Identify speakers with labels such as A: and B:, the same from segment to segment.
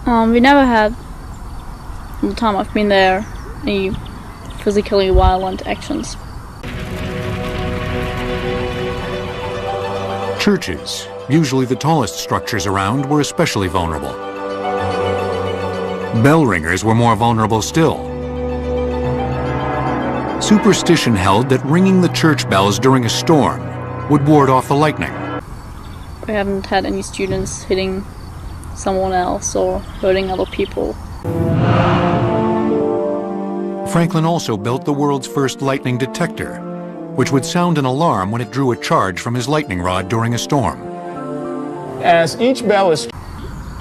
A: We never had, in the time I've been there, any physically violent actions.
B: Churches, usually the tallest structures around, were especially vulnerable. Bell ringers were more vulnerable still. Superstition held that ringing the church bells during a storm would ward off the lightning.
A: We haven't had any students hitting someone else or hurting other people.
B: Franklin also built the world's first lightning detector, which would sound an alarm when it drew a charge from his lightning rod during a storm.
C: As each bell is...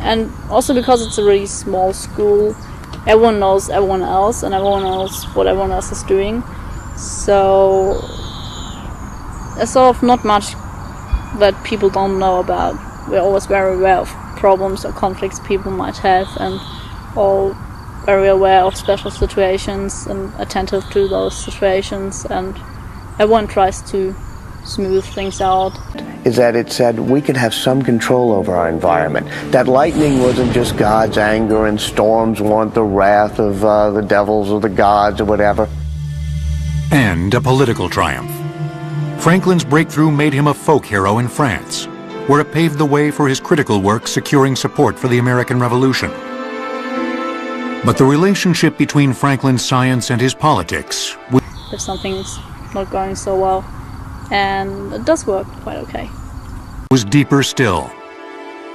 A: And also because it's a really small school, everyone knows everyone else and everyone knows what everyone else is doing. So there's sort of not much that people don't know about. We're always very aware of problems or conflicts people might have, and all very aware of special situations and attentive to those situations, and everyone tries to smooth things out.
D: Is that it said we could have some control over our environment. That lightning wasn't just God's anger and storms weren't the wrath of the devils or the gods or whatever.
B: And a political triumph. Franklin's breakthrough made him a folk hero in France, where it paved the way for his critical work securing support for the American Revolution. But the relationship between Franklin's science and his politics...
A: If something's not going so well, and it does work quite okay.
B: ...was deeper still.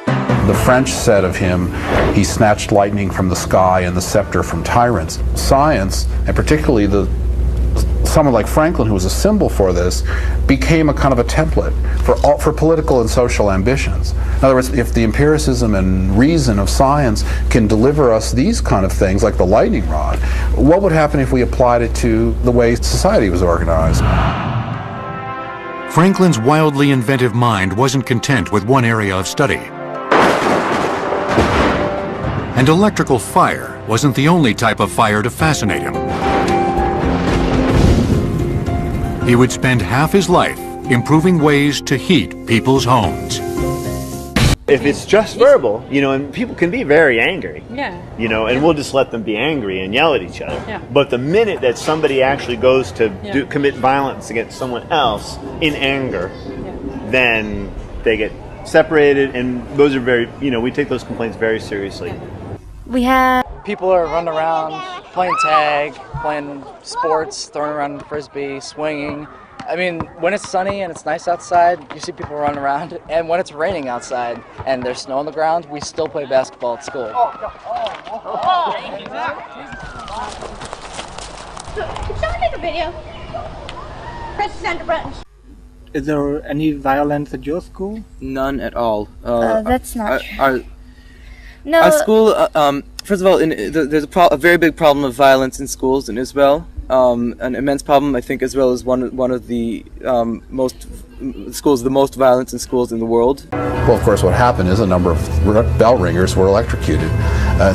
E: The French said of him, he snatched lightning from the sky and the scepter from tyrants. Science, and particularly someone like Franklin, who was a symbol for this, became a kind of a template for political and social ambitions. In other words, if the empiricism and reason of science can deliver us these kind of things, like the lightning rod, what would happen if we applied it to the way society was organized?
B: Franklin's wildly inventive mind wasn't content with one area of study. And electrical fire wasn't the only type of fire to fascinate him. He would spend half his life improving ways to heat people's homes.
F: If it's just verbal, and people can be very angry, and we'll just let them be angry and yell at each other.
A: Yeah.
F: But the minute that somebody actually goes to commit violence against someone else in anger, then they get separated, and those are very, we take those complaints very seriously.
G: We have
H: people are running around, playing tag, playing sports, throwing around frisbee, swinging. I mean, when it's sunny and it's nice outside, you see people running around, and when it's raining outside and there's snow on the ground, we still play basketball at school.
G: Can someone take a video? Press the center button.
C: Is there any violence at your school?
I: None at all.
G: That's not true. No.
I: Our school, first of all, there's a very big problem of violence in schools in Israel. An immense problem. I think Israel is one of the the most violence in schools in the world.
E: Well, of course, what happened is a number of bell ringers were electrocuted.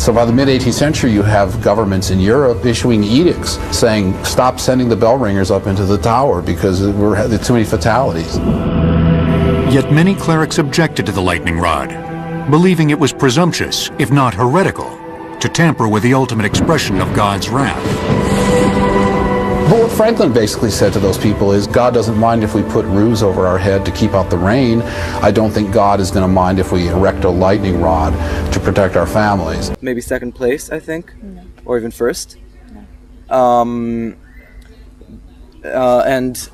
E: So by the mid-18th century, you have governments in Europe issuing edicts saying, stop sending the bell ringers up into the tower because there's too many fatalities.
B: Yet many clerics objected to the lightning rod, believing it was presumptuous, if not heretical, to tamper with the ultimate expression of God's wrath.
E: But what Franklin basically said to those people is, God doesn't mind if we put roofs over our head to keep out the rain. I don't think God is going to mind if we erect a lightning rod to protect our families.
I: Maybe second place, I think, or even first.
A: No.
I: And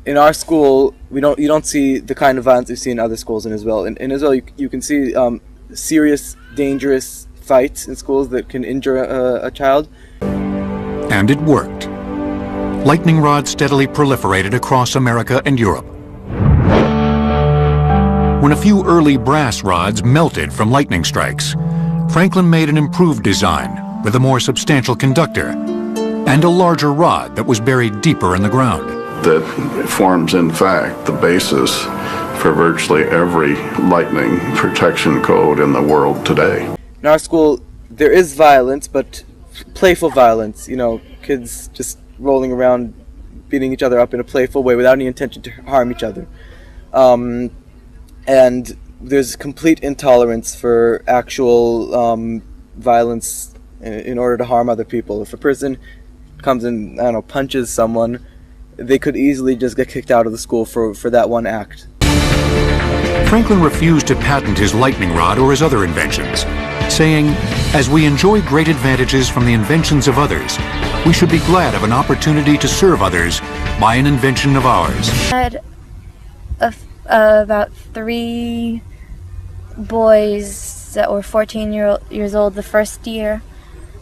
I: in our school, you don't see the kind of violence you see in other schools in Israel. In Israel, you can see serious, dangerous fights in schools that can injure a child.
B: And it worked. Lightning rods steadily proliferated across America and Europe. When a few early brass rods melted from lightning strikes, Franklin made an improved design with a more substantial conductor and a larger rod that was buried deeper in the ground.
J: That forms, in fact, the basis for virtually every lightning protection code in the world today.
I: In our school, there is violence, but playful violence. Kids just rolling around, beating each other up in a playful way without any intention to harm each other. And there's complete intolerance for actual violence in order to harm other people. If a person comes and, I don't know, punches someone, they could easily just get kicked out of the school for that one act.
B: Franklin refused to patent his lightning rod or his other inventions, saying, "As we enjoy great advantages from the inventions of others, we should be glad of an opportunity to serve others by an invention of ours."
K: I had about 3 boys that were 14 years old the first year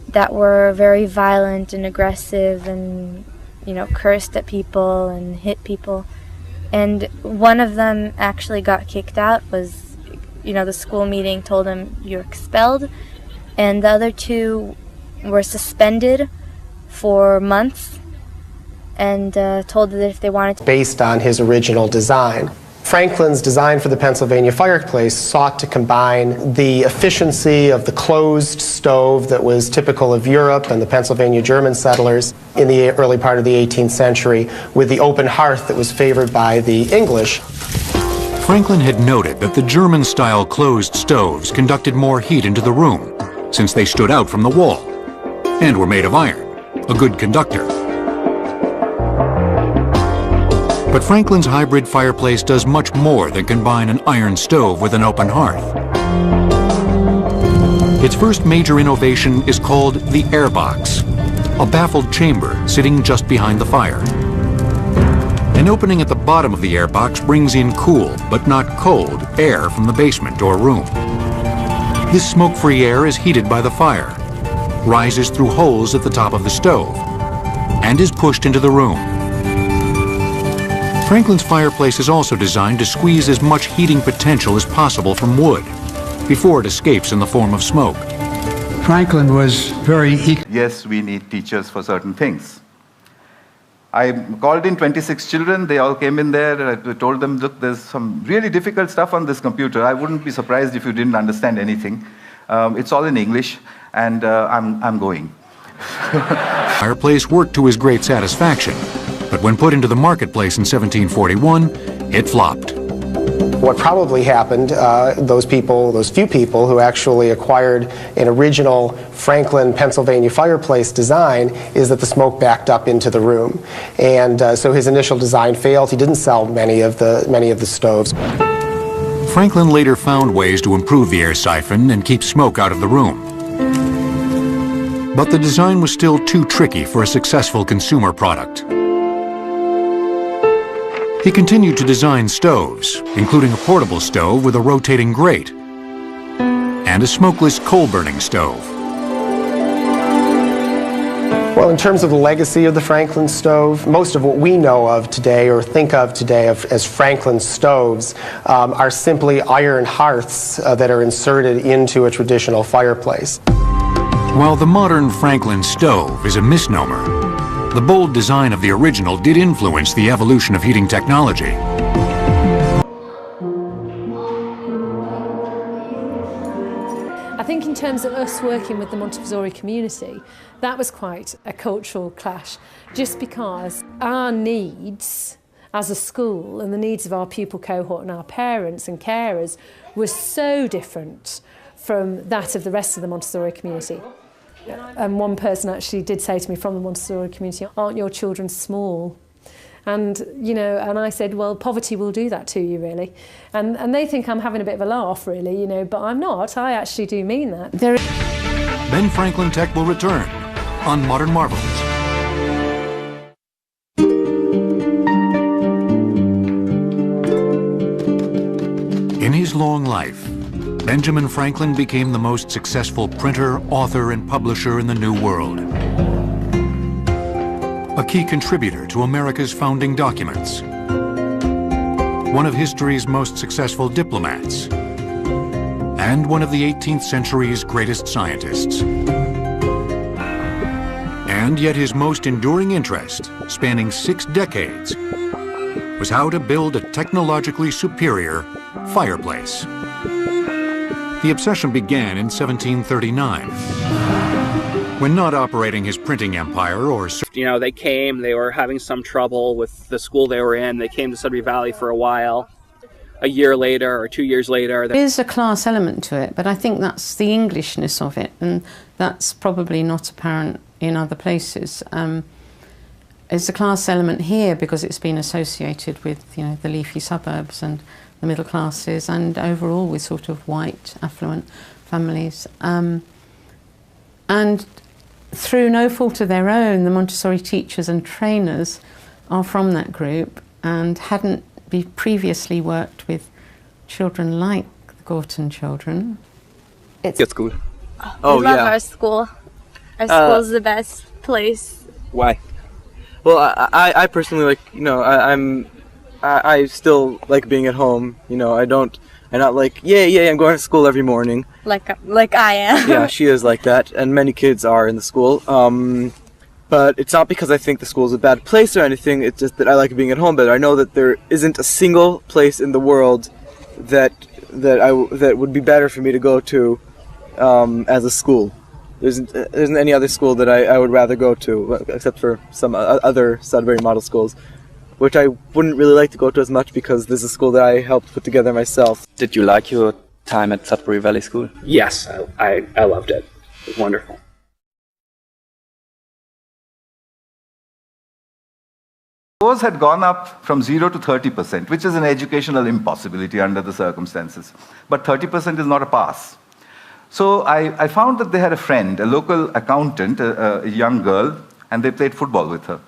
K: that were very violent and aggressive and, you know, cursed at people and hit people. And one of them actually got kicked out. Was, you know, the school meeting told him, "You're expelled." And the other 2 were suspended for months and told that if they wanted to...
L: Based on his original design. Franklin's design for the Pennsylvania fireplace sought to combine the efficiency of the closed stove that was typical of Europe and the Pennsylvania German settlers in the early part of the 18th century with the open hearth that was favored by the English.
B: Franklin had noted that the German-style closed stoves conducted more heat into the room, since they stood out from the wall, and were made of iron, a good conductor. But Franklin's hybrid fireplace does much more than combine an iron stove with an open hearth. Its first major innovation is called the airbox, a baffled chamber sitting just behind the fire. An opening at the bottom of the airbox brings in cool, but not cold, air from the basement or room. This smoke-free air is heated by the fire, rises through holes at the top of the stove, and is pushed into the room. Franklin's fireplace is also designed to squeeze as much heating potential as possible from wood before it escapes in the form of smoke.
M: Franklin was very...
N: Yes, we need teachers for certain things. I called in 26 children. They all came in there. I told them, look, there's some really difficult stuff on this computer. I wouldn't be surprised if you didn't understand anything. It's all in English, and I'm going.
B: Fireplace worked to his great satisfaction, but when put into the marketplace in 1741, it flopped.
L: What probably happened, those few people who actually acquired an original Franklin, Pennsylvania fireplace design, is that the smoke backed up into the room. And so his initial design failed. He didn't sell many of the stoves.
B: Franklin later found ways to improve the air siphon and keep smoke out of the room. But the design was still too tricky for a successful consumer product. He continued to design stoves, including a portable stove with a rotating grate and a smokeless coal-burning stove.
L: Well, in terms of the legacy of the Franklin stove, most of what we know of today or think of today as Franklin stoves are simply iron hearths that are inserted into a traditional fireplace.
B: While the modern Franklin stove is a misnomer, the bold design of the original did influence the evolution of heating technology.
O: I think in terms of us working with the Montessori community, that was quite a cultural clash, just because our needs as a school and the needs of our pupil cohort and our parents and carers were so different from that of the rest of the Montessori community. And one person actually did say to me from the Montessori community, "Aren't your children small?" And, you know, and I said, well, poverty will do that to you, really. And they think I'm having a bit of a laugh, really, you know, but I'm not. I actually do mean that.
B: Ben Franklin Tech will return on Modern Marvels. In his long life, Benjamin Franklin became the most successful printer, author, and publisher in the New World. A key contributor to America's founding documents. One of history's most successful diplomats. And one of the 18th century's greatest scientists. And yet his most enduring interest, spanning 6 decades, was how to build a technologically superior fireplace. The obsession began in 1739, when not operating his printing empire or...
P: You know, they were having some trouble with the school they were in. They came to Sudbury Valley for a while. a year later or 2 years later.
Q: There is a class element to it, but I think that's the Englishness of it, and that's probably not apparent in other places. It's a class element here because it's been associated with, you know, the leafy suburbs and the middle classes, and overall with sort of white, affluent families. And through no fault of their own, the Montessori teachers and trainers are from that group and hadn't previously worked with children like the Gorton children.
I: It's good school.
K: We love our school. Our school's the best place.
I: Why? Well, I personally like, you know, I still like being at home. You know, I'm not like, yeah, I'm going to school every morning.
K: Like I am.
I: Yeah, she is like that, and many kids are in the school. But it's not because I think the school is a bad place or anything. It's just that I like being at home. But I know that there isn't a single place in the world that would be better for me to go to as a school. There isn't any other school that I would rather go to, except for some other Sudbury model schools, which I wouldn't really like to go to as much because this is a school that I helped put together myself.
R: Did you like your time at Sudbury Valley School?
P: Yes, I loved it. It was wonderful.
N: Scores had gone up from 0 to 30%, which is an educational impossibility under the circumstances. But 30% is not a pass. So I found that they had a friend, a local accountant, a young girl, and they played football with her.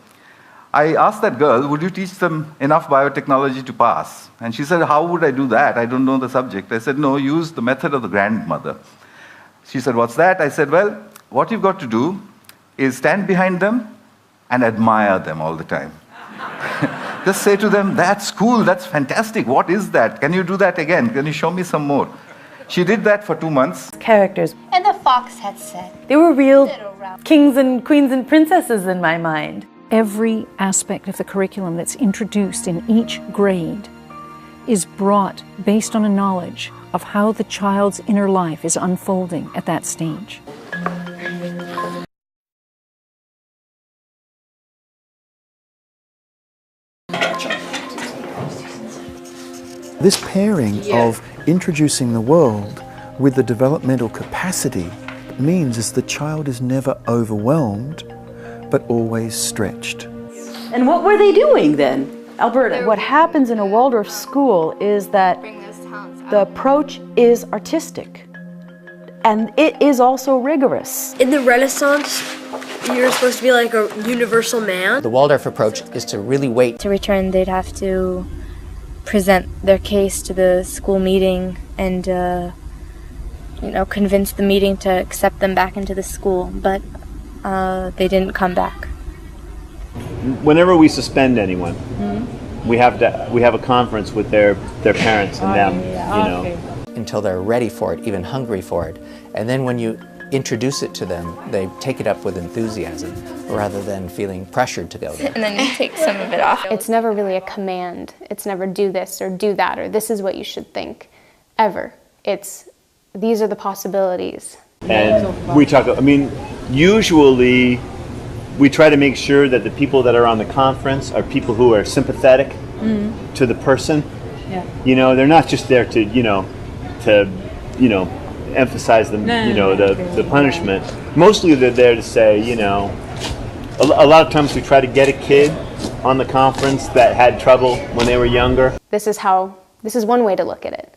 N: I asked that girl, would you teach them enough biotechnology to pass? And she said, how would I do that? I don't know the subject. I said, no, use the method of the grandmother. She said, what's that? I said, well, what you've got to do is stand behind them and admire them all the time. Just say to them, that's cool, that's fantastic, what is that? Can you do that again? Can you show me some more? She did that for 2 months.
S: Characters.
G: And the fox had said,
S: They were real kings and queens and princesses in my mind.
T: Every aspect of the curriculum that's introduced in each grade is brought based on a knowledge of how the child's inner life is unfolding at that stage.
U: This pairing of introducing the world with the developmental capacity means is the child is never overwhelmed, but always stretched.
S: And what were they doing then? Alberta, what happens in a Waldorf school is that the approach is artistic. And it is also rigorous.
V: In the Renaissance, you're supposed to be like a universal man.
W: The Waldorf approach is to really wait.
K: To return, they'd have to present their case to the school meeting and convince the meeting to accept them back into the school, but they didn't come back.
F: Whenever we suspend anyone, we have a conference with their parents and them,
W: Until they're ready for it, even hungry for it. And then when you introduce it to them, they take it up with enthusiasm rather than feeling pressured to go there.
X: And then you take some of it off. It's never really a command. It's never do this or do that or this is what you should think, ever. It's these are the possibilities.
F: And we talk, usually we try to make sure that the people that are on the conference are people who are sympathetic to the person.
A: Yeah.
F: They're not just there to, emphasize the punishment. Mostly they're there to say, a lot of times we try to get a kid on the conference that had trouble when they were younger.
X: This is one way to look at it.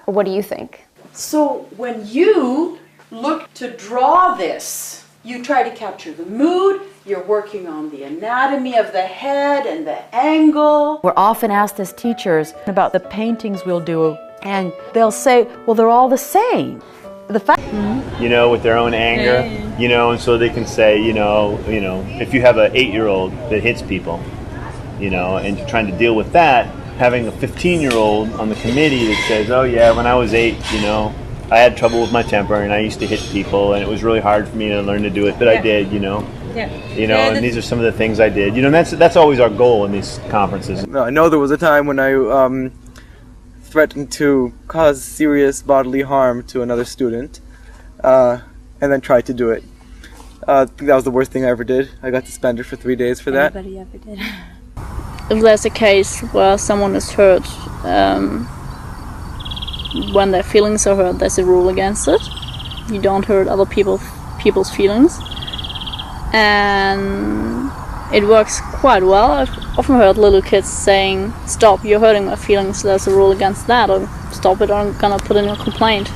X: What do you think?
S: So when you look to draw this, you try to capture the mood, you're working on the anatomy of the head and the angle. We're often asked as teachers about the paintings we'll do, and they'll say, well, they're all the same. The fact,
F: with their own anger, and so they can say, if you have an 8-year-old that hits people, and you're trying to deal with that, having a 15-year-old on the committee that says, oh yeah, when I was 8, I had trouble with my temper and I used to hit people and it was really hard for me to learn to do it, but I did, and these are some of the things I did. And that's always our goal in these conferences.
I: I know there was a time when I threatened to cause serious bodily harm to another student and then tried to do it. I think that was the worst thing I ever did. I got suspended for 3 days for that.
K: Everybody ever did.
A: If there's a case where someone is hurt, when their feelings are hurt, there's a rule against it. You don't hurt other people's feelings. And it works quite well. I've often heard little kids saying, "Stop, you're hurting my feelings, there's a rule against that," or "Stop it, or I'm gonna put in a complaint."